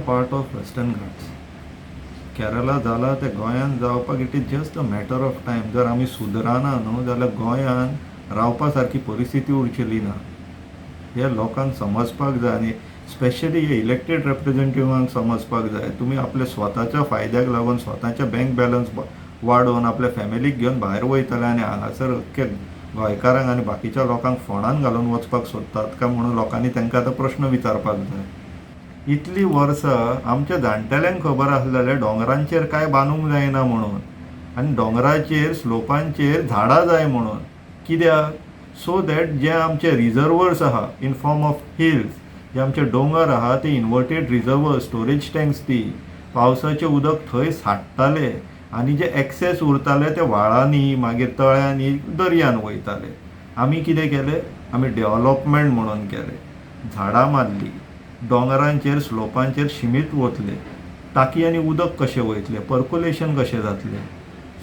Part of western Ghats. Kerala जाला ते गोंयान जावपाक it is just a matter of time. जर आमी सुदराना न्हू जाल्यार गोंयान रावपा सारकी परिस्थिती उरचेली ना. हे लोकांक समजपाक जाय आनी स्पेशली हे इलेक्टेड रिप्रेझेंटेटिव्हांक समजपाक जाय. तुमी आपल्या स्वताच्या फायद्याक लागून स्वताचे बँक बॅलन्स वाडोवन आपल्या फॅमिलीक घेवन भायर वयतले आनी हांगासर अख्खे गोंयकारांक आनी बाकीच्या लोकांक फोंडान घालून वचपाक सोदतात काय म्हणून लोकांनी तांकां आतां प्रश्न विचारपाक जाय. इतली वर्सां आमच्या जाणटेल्यांक खबर आसलेलें दोंगरांचेर काय बांदूंक जायना म्हणून आनी दोंगराचेर स्लोपांचेर झाडां जाय म्हणून. कित्याक? सो दॅट जे आमचे रिजर्वर्स आहा इन फॉर्म ऑफ हिल्स, जे आमचे दोंगर आहा ते इन्वर्टेड रिजर्वर स्टोरेज टँक्स ती पावसाचें उदक थंय साठटाले आनी जे एक्सेस उरताले ते व्हाळांनी मागीर तळ्यांनी दर्यान वयताले. आमी कितें केलें? आमी डेव्हलपमेंट म्हणून केलें. झाडां मारली, दोंगरांचेर स्लोपांचेर शिमीत वतले, टाकी आनी उदक कशें वयतलें, पर्कुलेशन कशें जातलें,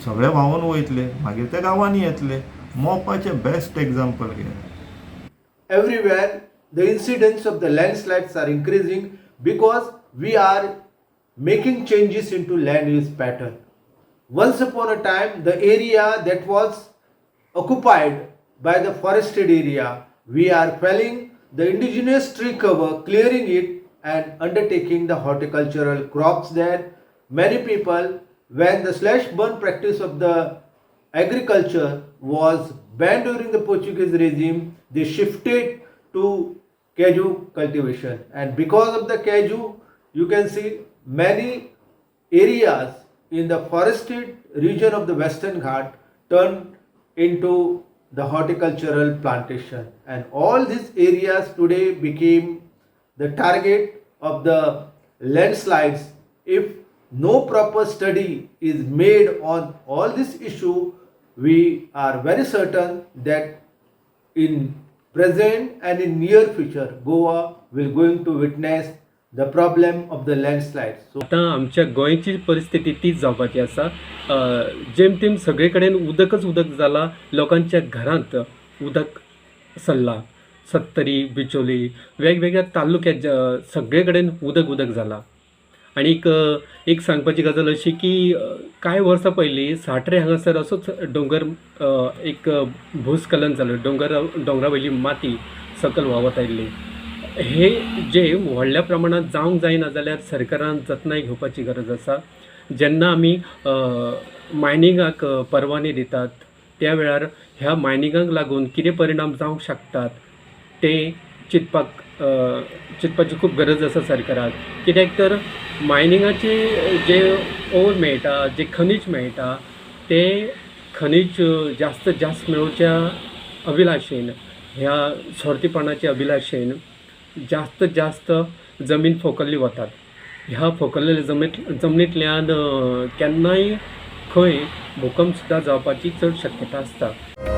सगळें व्हांवून वयतलें, मागीर ते गांवांनी येतले. मोपाचें बेस्ट एग्जाम्पल घे. Everywhere the incidence of the landslides are increasing because we are making changes into land use pattern. Once upon a time, the area that was occupied by the forested area, we are felling the indigenous tree cover, clearing it and undertaking the horticultural crops there. Many people, when the slash burn practice of the agriculture was banned during the Portuguese regime, they shifted to cashew cultivation, and because of the cashew you can see many areas in the forested region of the Western Ghat turned into the horticultural plantation, and all these areas today became the target of the landslides. If no proper study is made on all this issue, we are very certain that in present and in near future Goa will going to witness the problem of the landslides. So आता आमच्या गोंयची परिस्थिती तीच जावपाची आसा. जेम तेम सगळे कडेन उदकच उदक जाला. लोकांच्या घरांत उदक सरला. सत्तरी, बिचोली वेगवेगळ्या तालुक्यात सगळे कडेन उदक जाला. आणि एक सांगपाची गजाल अशी की कांय वर्सां पयलीं साट्रे हांगासर असोच डोंगर एक भूस्खलन जालें. दोंगरा वयली माती सकयल व्हांवत आयिल्ली. हे जे व्हडल्या प्रमाणात जावंक जायना जाल्यार सरकारान जतनाय घेवपाची गरज आसा. जेन्ना आमी मायनिंगाक परवाने दितात त्या वेळार ह्या मायनिंगाक लागून कितें परिणाम जावंक शकतात ते चिंतपाची खूब गरज आसा सरकाराक. कित्याक तर मायनिंगाचे जे ओर मेळटा, जे खनीज मेळटा ते खनीज जास्त मेळोवच्या अभिलाशेन, ह्या स्वार्थीपणाच्या अभिलाशेन जास्त जमीन फोकल्ली वतात. ह्या फोकल्लेल्या जमनींतल्यान केन्नाय खंय भूकंप सुद्दां जावपाची चड शक्यता आसता.